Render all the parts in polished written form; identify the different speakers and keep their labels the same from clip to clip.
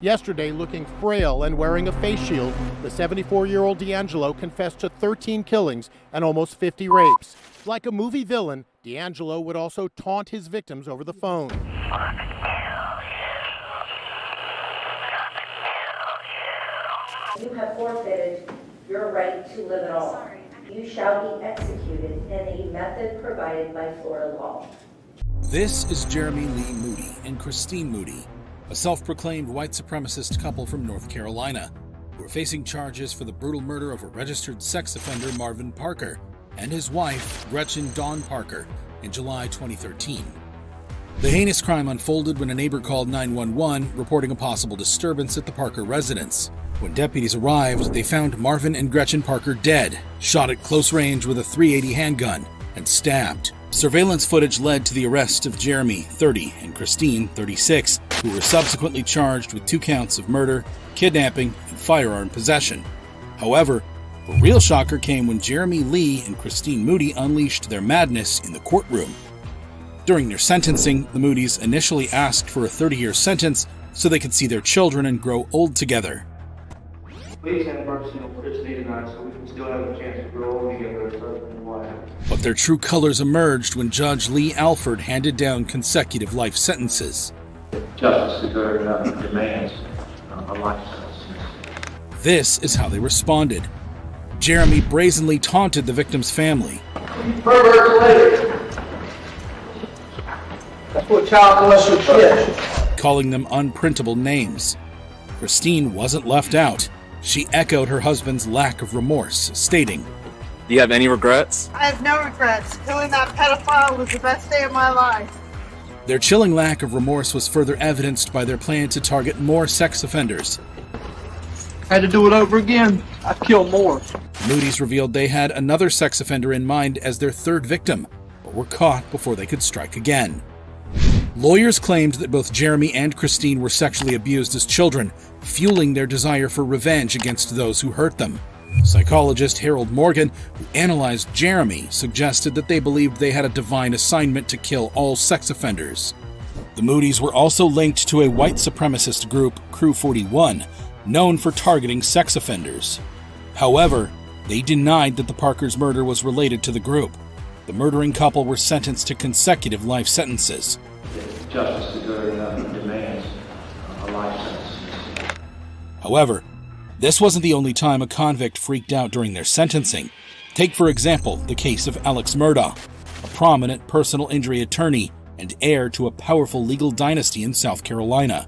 Speaker 1: Yesterday, looking frail and wearing a face shield, the 74-year-old D'Angelo confessed to 13 killings and almost 50 rapes. Like a movie villain, D'Angelo would also taunt his victims over the phone.
Speaker 2: You have forfeited your right to live at all. You shall be executed in the method provided by Florida law.
Speaker 3: This is Jeremy Lee Moody and Christine Moody, a self-proclaimed white supremacist couple from North Carolina, who are facing charges for the brutal murder of a registered sex offender, Marvin Parker, and his wife, Gretchen Dawn Parker, in July 2013. The heinous crime unfolded when a neighbor called 911 reporting a possible disturbance at the Parker residence. When deputies arrived, they found Marvin and Gretchen Parker dead, shot at close range with a .380 handgun, and stabbed. Surveillance footage led to the arrest of Jeremy, 30, and Christine, 36, who were subsequently charged with 2 counts of murder, kidnapping, and firearm possession. However, the real shocker came when Jeremy Lee and Christine Moody unleashed their madness in the courtroom. During their sentencing, the Moodys initially asked for a 30-year sentence so they could see their children and grow old together.
Speaker 4: Please have mercy on Christine tonight so we can still have a chance to grow old together as husband and wife.
Speaker 3: But their true colors emerged when Judge Lee Alford handed down consecutive life sentences.
Speaker 4: Justice demands a life sentence.
Speaker 3: This is how they responded. Jeremy brazenly taunted the victim's family.
Speaker 4: Perverts later. That's what child molesters get.
Speaker 3: Calling them unprintable names. Christine wasn't left out. She echoed her husband's lack of remorse, stating,
Speaker 5: "Do you have any regrets?"
Speaker 6: "I have no regrets. Killing that pedophile was the best day of my life."
Speaker 3: Their chilling lack of remorse was further evidenced by their plan to target more sex offenders.
Speaker 4: Had to do it over again. I'd kill more.
Speaker 3: Moody's revealed they had another sex offender in mind as their third victim, but were caught before they could strike again. Lawyers claimed that both Jeremy and Christine were sexually abused as children, fueling their desire for revenge against those who hurt them. Psychologist Harold Morgan, who analyzed Jeremy, suggested that they believed they had a divine assignment to kill all sex offenders. The Moodys were also linked to a white supremacist group, Crew 41, known for targeting sex offenders. However, they denied that the Parkers' murder was related to the group. The murdering couple were sentenced to consecutive life sentences.
Speaker 4: Justice demands a life sentence.
Speaker 3: However, this wasn't the only time a convict freaked out during their sentencing. Take, for example, the case of Alex Murdaugh, a prominent personal injury attorney and heir to a powerful legal dynasty in South Carolina.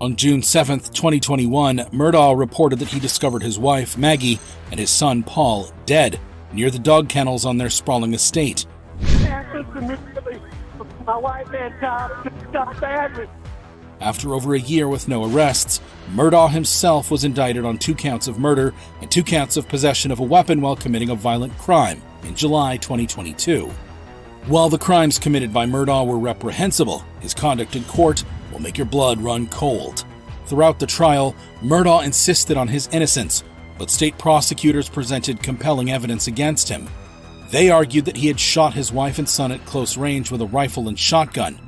Speaker 3: On June 7, 2021, Murdaugh reported that he discovered his wife, Maggie, and his son, Paul, dead near the dog kennels on their sprawling estate.
Speaker 7: My wife had stopped badly.
Speaker 3: After over a year with no arrests, Murdaugh himself was indicted on 2 counts of murder and 2 counts of possession of a weapon while committing a violent crime in July 2022. While the crimes committed by Murdaugh were reprehensible, his conduct in court will make your blood run cold. Throughout the trial, Murdaugh insisted on his innocence, but state prosecutors presented compelling evidence against him. They argued that he had shot his wife and son at close range with a rifle and shotgun,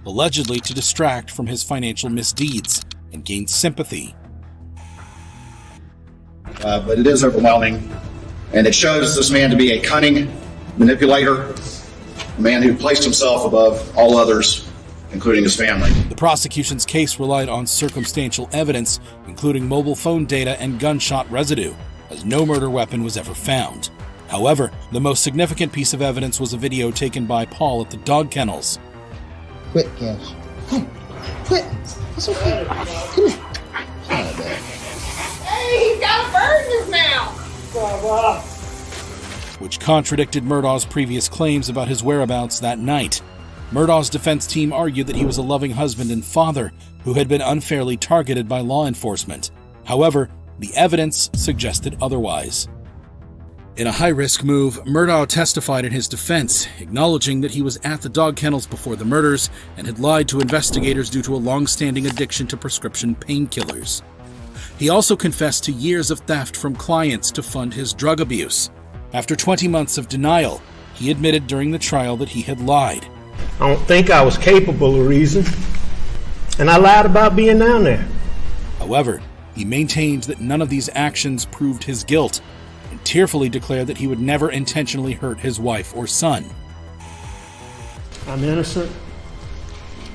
Speaker 3: allegedly to distract from his financial misdeeds and gain sympathy.
Speaker 8: But it is overwhelming, and it shows this man to be a cunning manipulator, a man who placed himself above all others, including his family.
Speaker 3: The prosecution's case relied on circumstantial evidence, including mobile phone data and gunshot residue, as no murder weapon was ever found. However, the most significant piece of evidence was a video taken by Paul at the dog kennels.
Speaker 9: Quit, Cash. Come. Quit. It's okay. Come here.
Speaker 6: Hey, he's got a bird in his mouth!
Speaker 3: Which contradicted Murdaugh's previous claims about his whereabouts that night. Murdaugh's defense team argued that he was a loving husband and father who had been unfairly targeted by law enforcement. However, the evidence suggested otherwise. In a high-risk move, Murdaugh testified in his defense, acknowledging that he was at the dog kennels before the murders and had lied to investigators due to a long-standing addiction to prescription painkillers. He also confessed to years of theft from clients to fund his drug abuse. After 20 months of denial, he admitted during the trial that he had lied.
Speaker 7: I don't think I was capable of reason, and I lied about being down there.
Speaker 3: However, he maintained that none of these actions proved his guilt and tearfully declared that he would never intentionally hurt his wife or son.
Speaker 7: I'm innocent.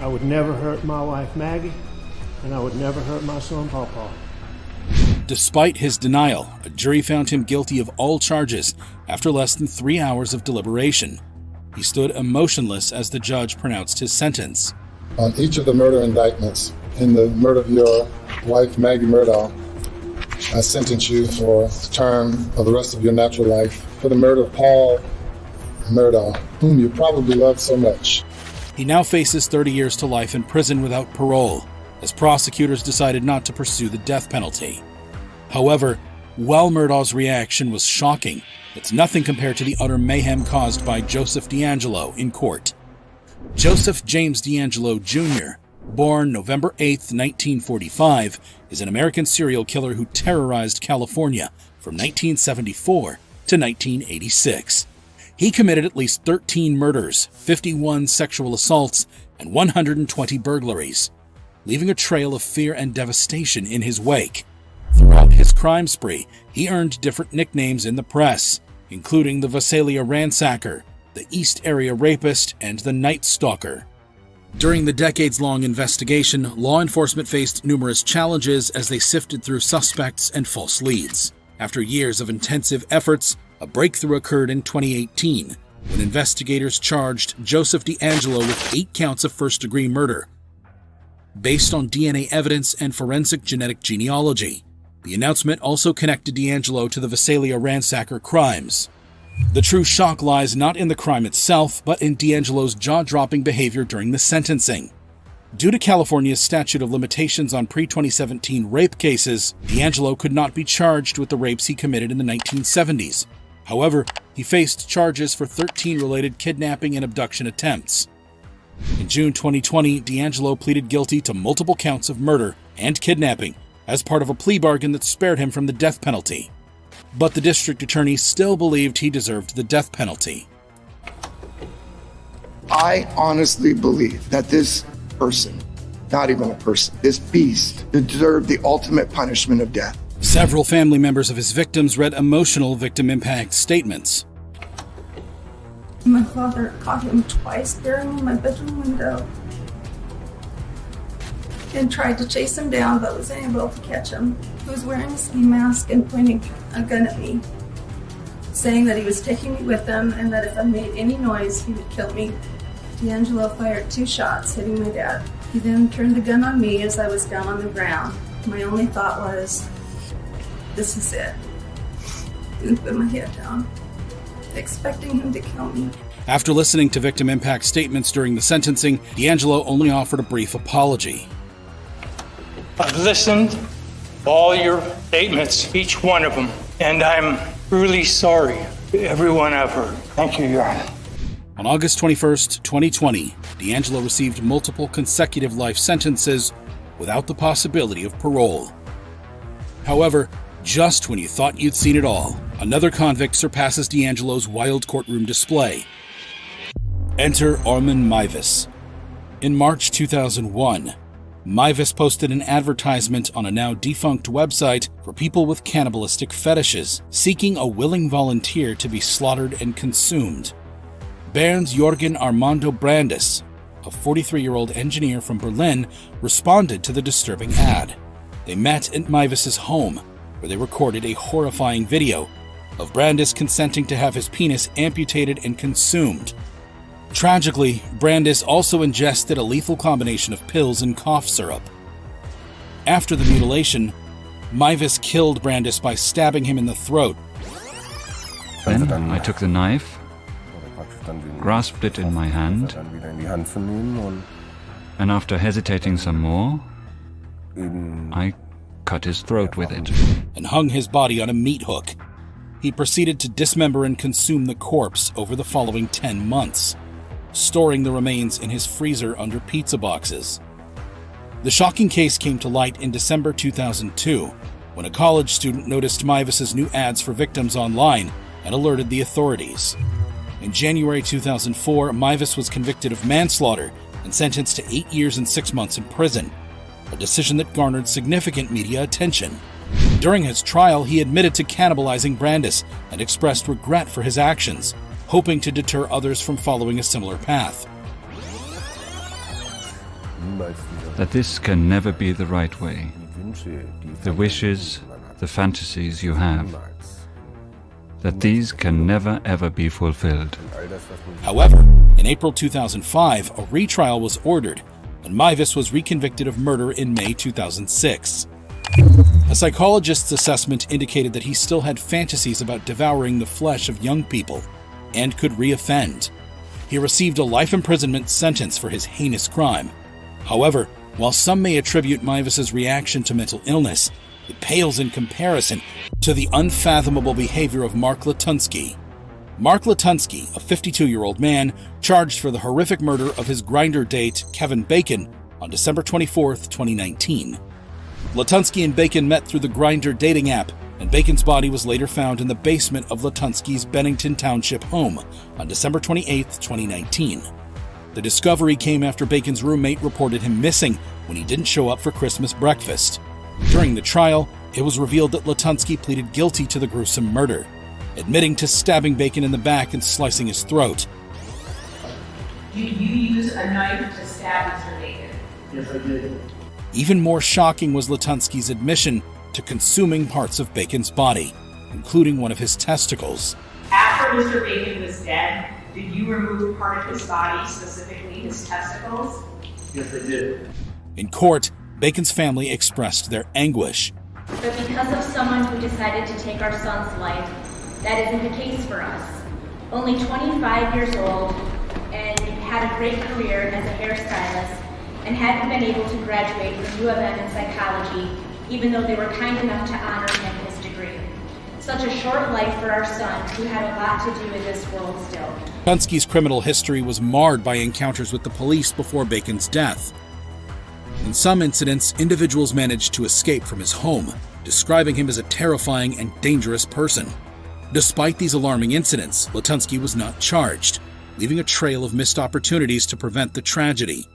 Speaker 7: I would never hurt my wife Maggie, and I would never hurt my son Pawpaw.
Speaker 3: Despite his denial, a jury found him guilty of all charges after less than 3 hours of deliberation. He stood emotionless as the judge pronounced his sentence.
Speaker 10: On each of the murder indictments, in the murder of your wife, Maggie Murdaugh, I sentence you for the term of the rest of your natural life for the murder of Paul Murdaugh, whom you probably love so much.
Speaker 3: He now faces 30 years to life in prison without parole, as prosecutors decided not to pursue the death penalty. However, while Murdaugh's reaction was shocking, it's nothing compared to the utter mayhem caused by Joseph DeAngelo in court. Joseph James DeAngelo Jr., born November 8, 1945, is an American serial killer who terrorized California from 1974 to 1986. He committed at least 13 murders, 51 sexual assaults, and 120 burglaries, leaving a trail of fear and devastation in his wake. Throughout his crime spree, he earned different nicknames in the press, including the Visalia Ransacker, the East Area Rapist, and the Night Stalker. During the decades-long investigation, law enforcement faced numerous challenges as they sifted through suspects and false leads. After years of intensive efforts, a breakthrough occurred in 2018, when investigators charged Joseph DeAngelo with 8 counts of first-degree murder, based on DNA evidence and forensic genetic genealogy. The announcement also connected DeAngelo to the Visalia Ransacker crimes. The true shock lies not in the crime itself, but in DeAngelo's jaw-dropping behavior during the sentencing. Due to California's statute of limitations on pre-2017 rape cases, DeAngelo could not be charged with the rapes he committed in the 1970s. However, he faced charges for 13 related kidnapping and abduction attempts. In June 2020, DeAngelo pleaded guilty to multiple counts of murder and kidnapping as part of a plea bargain that spared him from the death penalty. But the district attorney still believed he deserved the death penalty.
Speaker 11: I honestly believe that this person, not even a person, this beast, deserved the ultimate punishment of death.
Speaker 3: Several family members of his victims read emotional victim impact statements.
Speaker 12: My father caught him twice staring in my bedroom window and tried to chase him down, but was unable to catch him. He was wearing a ski mask and pointing a gun at me, saying that he was taking me with him and that if I made any noise, he would kill me. DeAngelo fired 2 shots, hitting my dad. He then turned the gun on me as I was down on the ground. My only thought was, this is it. And put my head down, expecting him to kill me.
Speaker 3: After listening to victim impact statements during the sentencing, DeAngelo only offered a brief apology.
Speaker 13: I've listened to all your statements, each one of them, and I'm really sorry to everyone I've hurt. Thank you, Your Honor.
Speaker 3: On August 21st, 2020, DeAngelo received multiple consecutive life sentences without the possibility of parole. However, just when you thought you'd seen it all, another convict surpasses DeAngelo's wild courtroom display. Enter Armin Meiwes. In March 2001, Meiwes posted an advertisement on a now defunct website for people with cannibalistic fetishes, seeking a willing volunteer to be slaughtered and consumed. Bernd Jorgen Armando Brandes, a 43-year-old engineer from Berlin, responded to the disturbing ad. They met at Meiwes' home, where they recorded a horrifying video of Brandes consenting to have his penis amputated and consumed. Tragically, Brandes also ingested a lethal combination of pills and cough syrup. After the mutilation, Meiwes killed Brandes by stabbing him in the throat.
Speaker 14: Then I took the knife, grasped it in my hand, and after hesitating some more, I cut his throat with it.
Speaker 3: And hung his body on a meat hook. He proceeded to dismember and consume the corpse over the following 10 months, storing the remains in his freezer under pizza boxes. The shocking case came to light in December 2002, when a college student noticed Meiwes' new ads for victims online and alerted the authorities. In January 2004, Meiwes was convicted of manslaughter and sentenced to 8 years and 6 months in prison. a decision that garnered significant media attention. During his trial, he admitted to cannibalizing Brandis and expressed regret for his actions, hoping to deter others from following a similar path.
Speaker 14: That this can never be the right way. The wishes, the fantasies you have, that these can never ever be fulfilled.
Speaker 3: However, in April 2005, a retrial was ordered, and Meiwes was reconvicted of murder in May 2006. A psychologist's assessment indicated that he still had fantasies about devouring the flesh of young people and could reoffend. He received a life imprisonment sentence for his heinous crime. However, while some may attribute Meiwes' reaction to mental illness, it pales in comparison to the unfathomable behavior of Mark Latunsky. Mark Latunsky, a 52-year-old man, charged for the horrific murder of his Grindr date, Kevin Bacon, on December 24, 2019. Latunsky and Bacon met through the Grindr dating app, and Bacon's body was later found in the basement of Latunsky's Bennington Township home on December 28, 2019. The discovery came after Bacon's roommate reported him missing when he didn't show up for Christmas breakfast. During the trial, it was revealed that Latunsky pleaded guilty to the gruesome murder, admitting to stabbing Bacon in the back and slicing his throat.
Speaker 15: Did you use a knife to stab Mr. Bacon?
Speaker 4: Yes, I did.
Speaker 3: Even more shocking was Latunsky's admission to consuming parts of Bacon's body, including one of his testicles.
Speaker 15: After Mr. Bacon was dead, did you remove part of his body, specifically his testicles?
Speaker 4: Yes, I did.
Speaker 3: In court, Bacon's family expressed their anguish.
Speaker 2: But because of someone who decided to take our son's life, that isn't the case for us. Only 25 years old and had a great career as a hairstylist and hadn't been able to graduate from U of M in psychology, even though they were kind enough to honor him his degree. Such a short life for our son, who had a lot to do in this world still.
Speaker 3: Latunsky's criminal history was marred by encounters with the police before Bacon's death. In some incidents, individuals managed to escape from his home, describing him as a terrifying and dangerous person. Despite these alarming incidents, Latunsky was not charged, leaving a trail of missed opportunities to prevent the tragedy.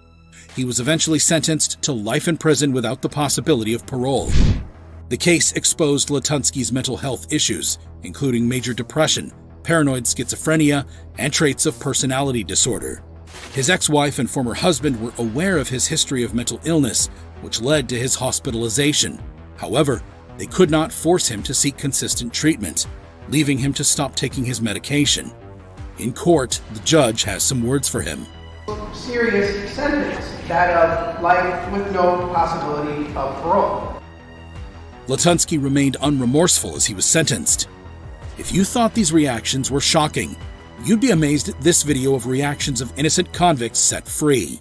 Speaker 3: He was eventually sentenced to life in prison without the possibility of parole. The case exposed Latunsky's mental health issues, including major depression, paranoid schizophrenia, and traits of personality disorder. His ex-wife and former husband were aware of his history of mental illness, which led to his hospitalization. However, they could not force him to seek consistent treatment, leaving him to stop taking his medication. In court, the judge has some words for him.
Speaker 6: Serious sentence, that of life with no possibility of parole.
Speaker 3: Latunsky remained unremorseful as he was sentenced. If you thought these reactions were shocking, you'd be amazed at this video of reactions of innocent convicts set free.